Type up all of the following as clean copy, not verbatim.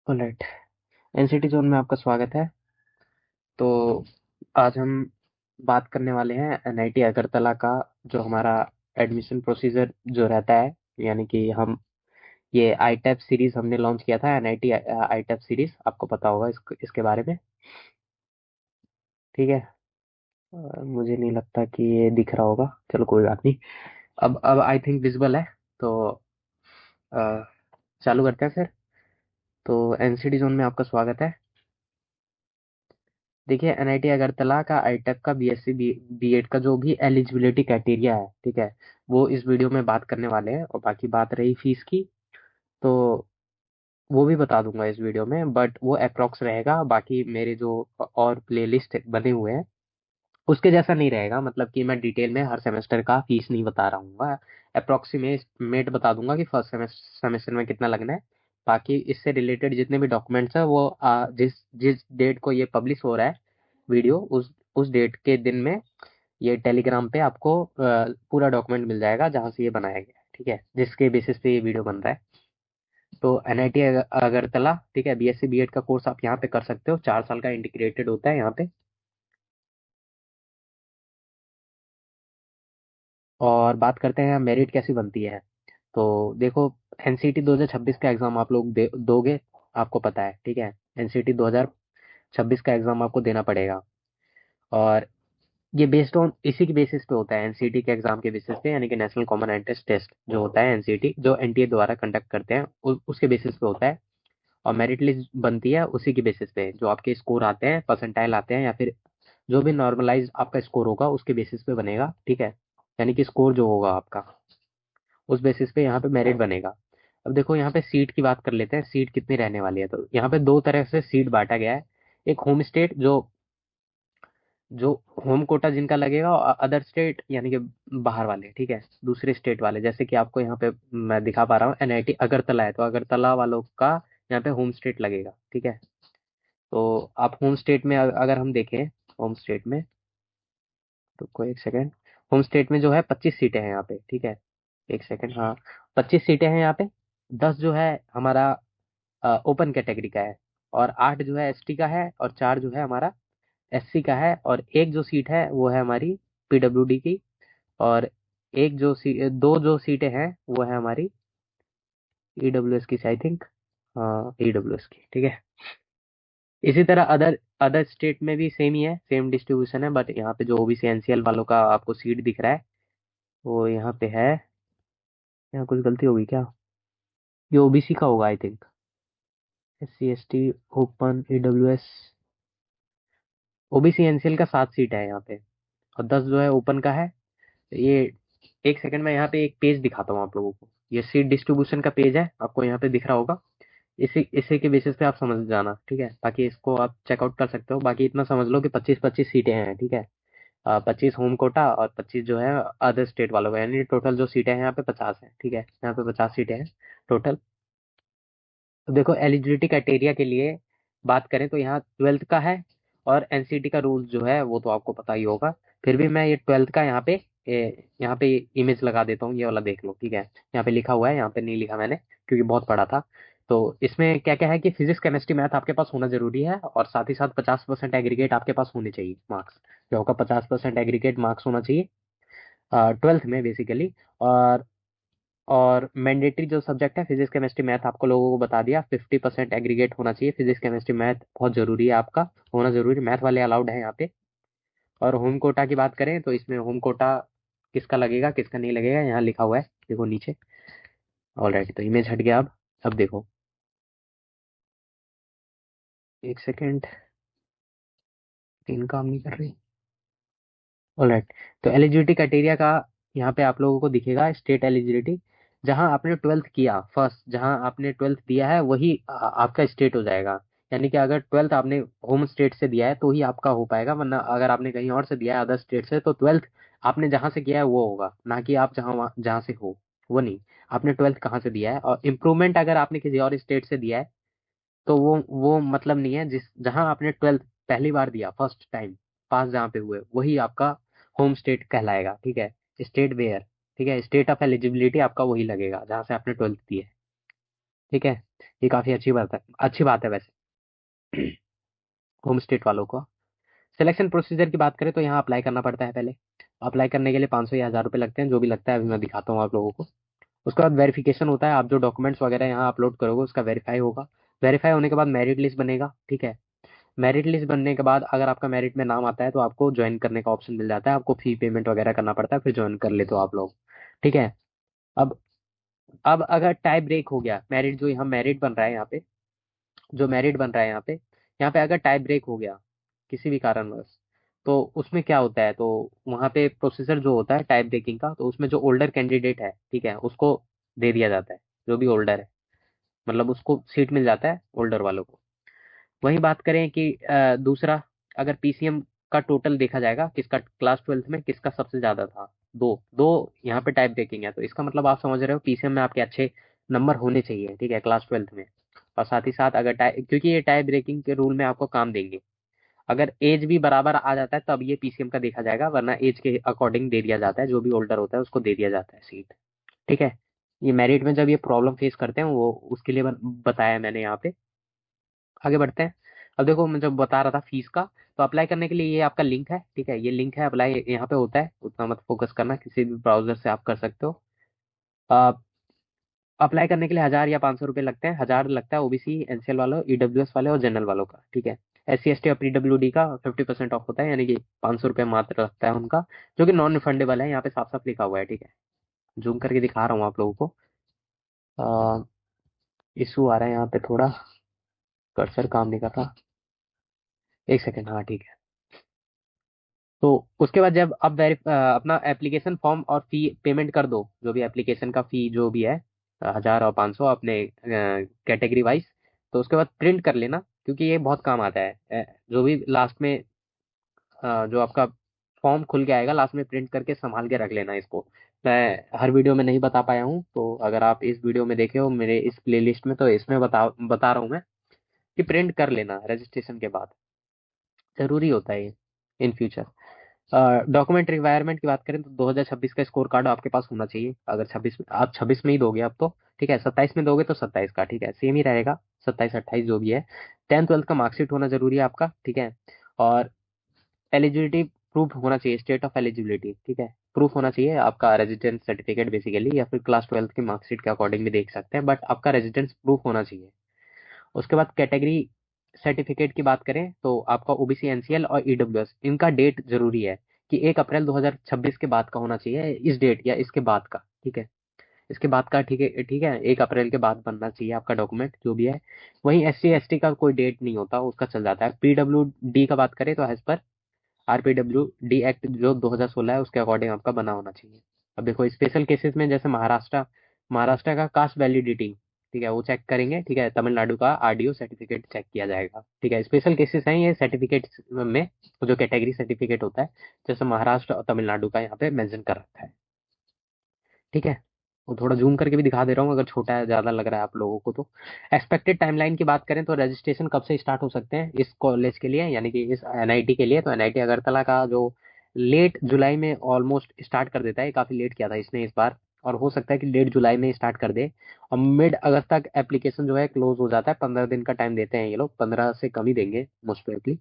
Alright. NCT zone में आपका स्वागत है। तो आज हम बात करने वाले हैं एनआईटी अगरतला का, जो हमारा एडमिशन प्रोसीजर जो रहता है। यानी कि हम ये आईटैप सीरीज हमने लॉन्च किया था, एनआईटी आईटैप सीरीज, आपको पता होगा इसके बारे में। ठीक है। मुझे नहीं लगता कि ये दिख रहा होगा, चलो कोई बात नहीं। अब आई थिंक विजिबल है। तो अ, चालू करते हैं फिर। तो एनसीटी जोन में आपका स्वागत है। देखिए, एनआईटी अगरतला का आईटेक का बीएससी बीएड का जो भी एलिजिबिलिटी क्राइटेरिया है, ठीक है, वो इस वीडियो में बात करने वाले हैं। और बाकी बात रही फीस की, तो वो भी बता दूंगा इस वीडियो में, बट वो अप्रोक्स रहेगा। बाकी मेरे जो और प्लेलिस्ट बने हुए हैं उसके जैसा नहीं रहेगा। मतलब कि मैं डिटेल में हर सेमेस्टर का फीस नहीं बता रहा हूँ, अप्रोक्सीमेट बता दूंगा कि फर्स्ट सेमेस्टर में कितना लगना है। बाकी इससे रिलेटेड जितने भी डॉक्यूमेंट्स हैं वो जिस जिस डेट को ये पब्लिश हो रहा है वीडियो, उस डेट के दिन में ये टेलीग्राम पे आपको पूरा डॉक्यूमेंट मिल जाएगा जहाँ से ये बनाया गया है। ठीक है, जिसके बेसिस पे ये वीडियो बन रहा है। तो एनआईटी अगरतला, ठीक है, बीएससी बीएड का कोर्स आप यहाँ पे कर सकते हो। 4 साल का इंटीग्रेटेड होता है यहाँ पे। और बात करते हैं मेरिट कैसी बनती है। तो देखो, एनसीटी 2026 का एग्जाम आप लोग दोगे, आपको पता है। ठीक है, एनसीटी 2026 का एग्जाम आपको देना पड़ेगा। और ये बेस्ड ऑन इसी के बेसिस पे होता है, एनसीटी के एग्जाम के बेसिस पे, यानी कि नेशनल कॉमन एंट्रेंस टेस्ट जो होता है एनसीटी, जो एनटीए द्वारा कंडक्ट करते हैं, उसके बेसिस पे होता है। और मेरिट लिस्ट बनती है उसी के बेसिस पे, जो आपके स्कोर आते हैं, परसेंटाइल आते हैं, या फिर जो भी नॉर्मलाइज आपका स्कोर होगा उसके बेसिस पे बनेगा। ठीक है, यानी कि स्कोर जो होगा आपका, उस बेसिस पे यहाँ पे मेरिट बनेगा। अब देखो, यहाँ पे सीट की बात कर लेते हैं, सीट कितनी रहने वाली है। तो यहाँ पे दो तरह से सीट बांटा गया है। एक होम स्टेट, जो जो होम कोटा जिनका लगेगा, और अदर स्टेट यानी कि बाहर वाले, ठीक है, दूसरे स्टेट वाले। जैसे कि आपको यहाँ पे मैं दिखा पा रहा हूँ, एनआईटी अगरतला है, तो अगरतला वालों का यहाँ पे होम स्टेट लगेगा। ठीक है, तो आप होम स्टेट में अगर हम देखें, होम स्टेट में, तो कोई एक सेकेंड, होम स्टेट में जो है 25 सीटें हैं यहाँ पे। ठीक है, एक सेकेंड, हाँ, 25 सीटें हैं यहाँ पे। 10 जो है हमारा ओपन कैटेगरी का है, और 8 जो है एसटी का है, और 4 जो है हमारा एससी का है, और एक जो सीट है वो है हमारी पीडब्ल्यूडी की। और दो जो सीटें हैं वो है हमारी ईडब्ल्यूएस की, आई थिंक। हाँ, ईडब्ल्यूएस की। ठीक है, इसी तरह अदर अदर स्टेट में भी सेम ही है, सेम डिस्ट्रीब्यूशन है। बट यहाँ पे जो ओबीसी एनसीएल वालों का आपको सीट दिख रहा है, वो यहाँ पे है। यहाँ कुछ गलती होगी क्या? ये ओबीसी का होगा I think. SC ST, open, EWS, OBC NCL का 7 सीट है यहाँ पे, और 10 जो है ओपन का है। ये एक सेकंड में यहाँ पे एक पेज दिखाता हूँ आप लोगों को। ये सीट डिस्ट्रीब्यूशन का पेज है, आपको यहाँ पे दिख रहा होगा। इसी इसी के बेसिस पे आप समझ जाना। ठीक है, बाकी इसको आप चेकआउट कर सकते हो। बाकी इतना समझ लो कि 25-25 सीटें हैं। ठीक है, 25 होम कोटा और 25 जो है अदर स्टेट वालों का, यानी टोटल जो सीटें हैं यहाँ पे 50 है। ठीक है, यहाँ पे 50 सीटें हैं टोटल। तो देखो, एलिजिबिलिटी क्राइटेरिया के लिए बात करें तो यहाँ 12th का है। और एनसीटी का रूल जो है वो तो आपको पता ही होगा। फिर भी मैं ये 12th का यहाँ पे इमेज लगा देता हूँ, ये वाला देख लो। ठीक है, यहाँ पे लिखा हुआ है, यहाँ पे नहीं लिखा मैंने क्योंकि बहुत पढ़ा था। तो इसमें क्या क्या है कि फिजिक्स केमिस्ट्री मैथ आपके पास होना जरूरी है, और साथ ही साथ 50% एग्रीगेट आपके पास होने चाहिए, मार्क्स जो होगा 50% एग्रीगेट मार्क्स होना चाहिए 12th में बेसिकली। और और मैंडेटरी जो सब्जेक्ट है, फिजिक्स केमिस्ट्री मैथ, आपको लोगों को बता दिया, 50% एग्रीगेट होना चाहिए। फिजिक्स केमिस्ट्री मैथ बहुत जरूरी है, आपका होना जरूरी। मैथ वाले अलाउड है यहाँ पे। और होम कोटा की बात करें तो इसमें होम कोटा किसका लगेगा किसका नहीं लगेगा, यहाँ लिखा हुआ है, देखो नीचे। ऑलराइट, तो इमेज हट गया। अब देखो, एक सेकेंड, स्क्रीन काम नहीं कर रही। ऑलराइट, तो एलिजिबिलिटी क्राइटेरिया का यहाँ पे आप लोगों को दिखेगा, स्टेट एलिजिबिलिटी। जहाँ आपने 12th किया, फर्स्ट जहाँ आपने 12th दिया है वही आपका स्टेट हो जाएगा। यानी कि अगर 12th आपने होम स्टेट से दिया है तो ही आपका हो पाएगा, वरना अगर आपने कहीं और से दिया है, अदर स्टेट से, तो 12th आपने जहाँ से किया है वो होगा, ना कि आप जहाँ से हो वो नहीं। आपने 12th कहाँ से दिया है। और इम्प्रूवमेंट अगर आपने किसी और स्टेट से दिया है तो वो मतलब नहीं है। जिस जहां आपने 12th पहली बार दिया, फर्स्ट टाइम पास जहाँ पे हुए, वही आपका होम स्टेट कहलाएगा। ठीक है, स्टेट वेयर, ठीक है, स्टेट ऑफ एलिजिबिलिटी आपका वही लगेगा जहां से आपने 12th दी है। ठीक है, ये काफ़ी अच्छी बात है वैसे होम स्टेट वालों को। सिलेक्शन प्रोसीजर की बात करें तो यहाँ अप्लाई करना पड़ता है पहले। अप्लाई करने के लिए 500 या 1000 रुपये लगते हैं, जो भी लगता है अभी मैं दिखाता हूँ आप लोगों को। उसके बाद वेरिफिकेशन होता है, आप जो डॉक्यूमेंट्स वगैरह यहाँ अपलोड करोगे उसका वेरीफाई होगा। वेरीफाई होने के बाद मेरिट लिस्ट बनेगा, ठीक है। मेरिट लिस्ट बनने के बाद अगर आपका मेरिट में नाम आता है तो आपको ज्वाइन करने का ऑप्शन मिल जाता है, आपको फी पेमेंट वगैरह करना पड़ता है, फिर ज्वाइन कर लेते हो आप लोग, ठीक है। अब अब अगर टाई ब्रेक हो गया, मेरिट जो यहाँ मेरिट बन रहा है यहाँ पे, जो मेरिट बन रहा है यहाँ पे अगर टाई ब्रेक हो गया किसी भी कारणवश, तो उसमें क्या होता है, तो वहाँ पे प्रोसीजर जो होता है टाई ब्रेकिंग का, तो उसमें जो ओल्डर कैंडिडेट है, ठीक है, उसको दे दिया जाता है। जो भी ओल्डर है, मतलब उसको सीट मिल जाता है ओल्डर वालों को। वहीं बात करें कि दूसरा, अगर पीसीएम का टोटल देखा जाएगा, किसका क्लास ट्वेल्थ में किसका सबसे ज्यादा था, दो दो यहाँ पे टाइप देखेंगे, तो इसका मतलब आप समझ रहे हो पीसीएम में आपके अच्छे नंबर होने चाहिए, ठीक है, क्लास ट्वेल्थ में। और साथ ही साथ अगर क्योंकि ये टाइप ब्रेकिंग के रूल में आपको काम देंगे, अगर एज भी बराबर आ जाता है तब ये पीसीएम का देखा जाएगा, वरना एज के अकॉर्डिंग दे दिया जाता है, जो भी ओल्डर होता है उसको दे दिया जाता है सीट, ठीक है। ये मेरिट में जब ये प्रॉब्लम फेस करते हैं वो उसके लिए बताया मैंने यहाँ पे। आगे बढ़ते हैं। अब देखो मैं जब बता रहा था फीस का, तो अप्लाई करने के लिए ये आपका लिंक है, ठीक है, ये लिंक है, अप्लाई यहाँ पे होता है, उतना मत फोकस करना, किसी भी ब्राउजर से आप कर सकते हो। अप्लाई करने के लिए 1000 या 500 रुपये लगते हैं, 1000 लगता है ओबीसी एनसीएल वालों, ईडब्ल्यूएस वाले और जनरल वालों का, ठीक है। SC ST और पीडब्ल्यूडी का 50% ऑफ होता है, यानी कि 500 रुपये मात्र लगता है उनका, जो कि नॉन रिफंडेबल है, यहाँ पे साफ साफ लिखा हुआ है, ठीक है। जूम करके दिखा रहा हूँ आप लोगों को। इशू आ रहा है यहाँ पे थोड़ा, कर्सर काम नहीं कर रहा, एक सेकेंड, हाँ ठीक है। तो उसके बाद जब आप अपना एप्लीकेशन फॉर्म और फी पेमेंट कर दो, जो भी एप्लीकेशन का फी जो भी है, 1000 और 500 अपने कैटेगरी वाइज, तो उसके बाद प्रिंट कर लेना, क्योंकि ये बहुत काम आता है। जो भी लास्ट में जो आपका फॉर्म खुल के आएगा लास्ट में, प्रिंट करके संभाल के रख लेना इसको। मैं हर वीडियो में नहीं बता पाया हूँ, तो अगर आप इस वीडियो में देखे हो मेरे इस प्लेलिस्ट में, तो इसमें बता रहा हूँ मैं कि प्रिंट कर लेना रजिस्ट्रेशन के बाद, जरूरी होता है ये इन फ्यूचर। डॉक्यूमेंट रिक्वायरमेंट की बात करें तो 2026 का स्कोर कार्ड आपके पास होना चाहिए, अगर 26 में, आप 26 में ही दोगे अब तो, ठीक है, 27 में दोगे तो 27 का, ठीक है, सेम ही रहेगा, 27 28 जो भी है। 10th 12th का मार्कशीट होना जरूरी है आपका, ठीक है। और एलिजिबिलिटी प्रूफ होना चाहिए, स्टेट ऑफ एलिजिबिलिटी, ठीक है, प्रूफ होना चाहिए आपका रेजिडेंस सर्टिफिकेट बेसिकली, या फिर क्लास 12th की मार्कशीट के अकॉर्डिंग भी देख सकते हैं, बट आपका रेजिडेंस प्रूफ होना चाहिए। उसके बाद कैटेगरी सर्टिफिकेट की बात करें तो आपका ओबीसी एनसीएल और ईडब्ल्यूएस, इनका डेट जरूरी है कि 1 अप्रैल 2026 के बाद का होना चाहिए, इस डेट या इसके बाद का, ठीक है, इसके बाद का, ठीक है, ठीक है, 1 अप्रैल के बाद बनना चाहिए आपका डॉक्यूमेंट जो भी है। वहीं SC ST का कोई डेट नहीं होता, उसका चल जाता है। PWD का बात करें तो एज पर RPWD एक्ट जो 2016 है उसके अकॉर्डिंग आपका बना होना चाहिए। अब देखो स्पेशल केसेस में जैसे महाराष्ट्र का कास्ट वैलिडिटी, ठीक है, वो चेक करेंगे, ठीक है, तमिलनाडु का RDO सर्टिफिकेट चेक किया जाएगा, ठीक है, स्पेशल केसेस हैं ये सर्टिफिकेट में, जो कैटेगरी सर्टिफिकेट होता है, जैसे महाराष्ट्र और तमिलनाडु का यहाँ पे मेंशन कर रखा है, ठीक है। वो थोड़ा जूम करके भी दिखा दे रहा हूँ, अगर छोटा है ज़्यादा लग रहा है आप लोगों को तो। एक्सपेक्टेड टाइमलाइन की बात करें तो रजिस्ट्रेशन कब से स्टार्ट हो सकते हैं इस कॉलेज के लिए, यानी कि इस NIT के लिए, तो NIT अगरतला का जो लेट जुलाई में ऑलमोस्ट स्टार्ट कर देता है, काफ़ी लेट किया था इसने इस बार, और हो सकता है कि लेट जुलाई में स्टार्ट कर दे, और मिड अगस्त तक एप्लीकेशन जो है क्लोज हो जाता है, 15 दिन का टाइम देते हैं ये लोग, 15 से कम ही देंगे मोस्ट प्रोबेबली।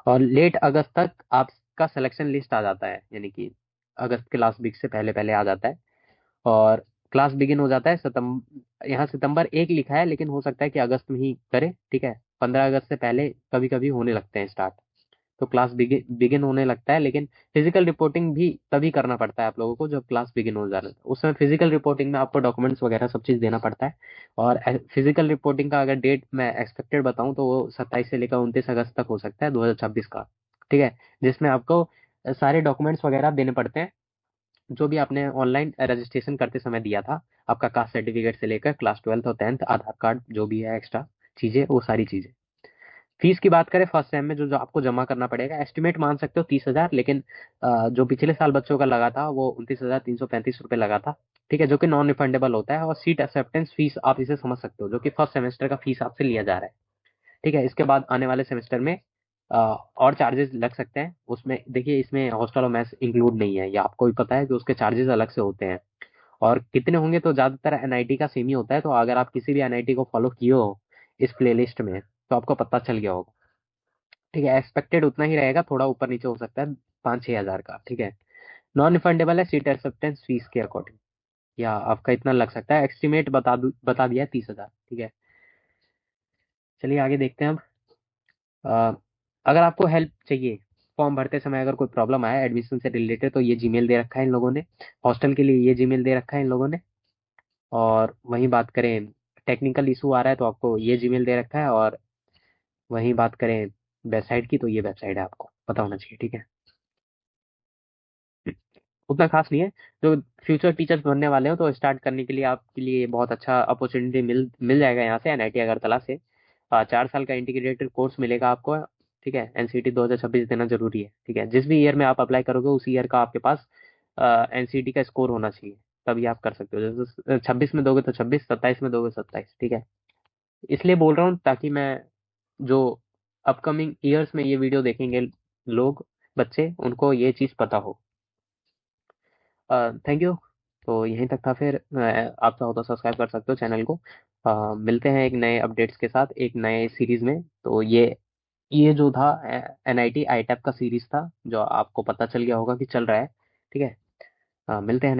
और लेट अगस्त तक आपका सिलेक्शन लिस्ट आ जाता है, यानी कि अगस्त के लास्ट वीक से पहले पहले आ जाता है। और क्लास बिगिन हो जाता है यहाँ सितंबर 1 लिखा है, लेकिन हो सकता है कि अगस्त में ही करे, ठीक है, 15 अगस्त से पहले कभी कभी होने लगते हैं स्टार्ट, तो क्लास बिगिन होने लगता है, लेकिन फिजिकल रिपोर्टिंग भी तभी करना पड़ता है आप लोगों को जब क्लास बिगिन हो जाता है, उस समय फिजिकल रिपोर्टिंग में आपको डॉक्यूमेंट्स वगैरह सब चीज़ देना पड़ता है। और फिजिकल रिपोर्टिंग का अगर डेट मैं एक्सपेक्टेड बताऊं तो वो 27 से लेकर 29 अगस्त तक हो सकता है 2026 का, ठीक है, जिसमें आपको सारे डॉक्यूमेंट्स वगैरह देने पड़ते हैं, जो भी आपने ऑनलाइन रजिस्ट्रेशन करते समय दिया था, आपका कास्ट सर्टिफिकेट से लेकर क्लास 12th और 10th, आधार कार्ड, जो भी है एक्स्ट्रा चीज़ें, वो सारी चीज़ें। फीस की बात करें फर्स्ट सेम में जो आपको जमा करना पड़ेगा, एस्टिमेट मान सकते हो 30 हजार, लेकिन जो पिछले साल बच्चों का लगा था वो 29,335 रुपये लगा था, ठीक है, जो कि नॉन रिफंडेबल होता है, और सीट एक्सेप्टेंस फीस आप इसे समझ सकते हो, जो कि फर्स्ट सेमेस्टर का फीस आपसे लिया जा रहा है, ठीक है। इसके बाद आने वाले सेमेस्टर में और चार्जेस लग सकते हैं, उसमें देखिए इसमें हॉस्टल और मेस इंक्लूड नहीं है, ये आपको भी पता है कि उसके चार्जेस अलग से होते हैं। और कितने होंगे तो ज़्यादातर एनआईटी का सेम ही होता है, तो अगर आप किसी भी एनआईटी को फॉलो किए हो इस प्लेलिस्ट में तो आपको पता चल गया होगा। ठीक है, एक्सपेक्टेड उतना ही रहेगा, थोड़ा ऊपर नीचे हो सकता है 5-6 हज़ार का। ठीक है, नॉन रिफंडेबल है सीट एक्सेप्टेंस फीस के अकॉर्डिंग, या आपका इतना लग सकता है, एस्टिमेट बता दिया है 30 हज़ार। ठीक है, चलिए आगे देखते हैं अब। अ, अगर आपको हेल्प चाहिए फॉर्म भरते समय, अगर कोई प्रॉब्लम आया एडमिशन से रिलेटेड, तो ये जीमेल दे रखा है इन लोगों ने। हॉस्टल के लिए ये जीमेल दे रखा है इन लोगों ने। और वहीं बात करें टेक्निकल इशू आ रहा है तो आपको ये जीमेल दे रखा है। और वहीं बात करें वेबसाइट की, तो ये वेबसाइट है, आपको पता होना चाहिए। ठीक है, उतना खास नहीं है। जो फ्यूचर टीचर्स बनने वाले हो तो स्टार्ट करने के लिए आपके लिए बहुत अच्छा अपॉर्चुनिटी मिल जाएगा यहाँ से, एनआईटी अगरतला से। 4 साल का इंटीग्रेटेड कोर्स मिलेगा आपको। ठीक है, एनसीटी 2026 देना जरूरी है। ठीक है, जिस भी ईयर में आप अप्लाई करोगे उस ईयर का आपके पास एनसीटी का स्कोर होना चाहिए, तभी आप कर सकते हो। जैसे 26 में दोगे तो 26, 27 में दोगे 27। ठीक है, इसलिए बोल रहा हूँ ताकि मैं, जो अपकमिंग ईयर्स में ये वीडियो देखेंगे लोग, बच्चे, उनको ये चीज़ पता हो। Thank you. तो यहीं तक था फिर। आप चाहो तो सब्सक्राइब कर सकते हो चैनल को। मिलते हैं एक नए अपडेट्स के साथ एक नए सीरीज में। तो ये जो था एनआईटी आईटैप का सीरीज था, जो आपको पता चल गया होगा कि चल रहा है। ठीक है, मिलते हैं।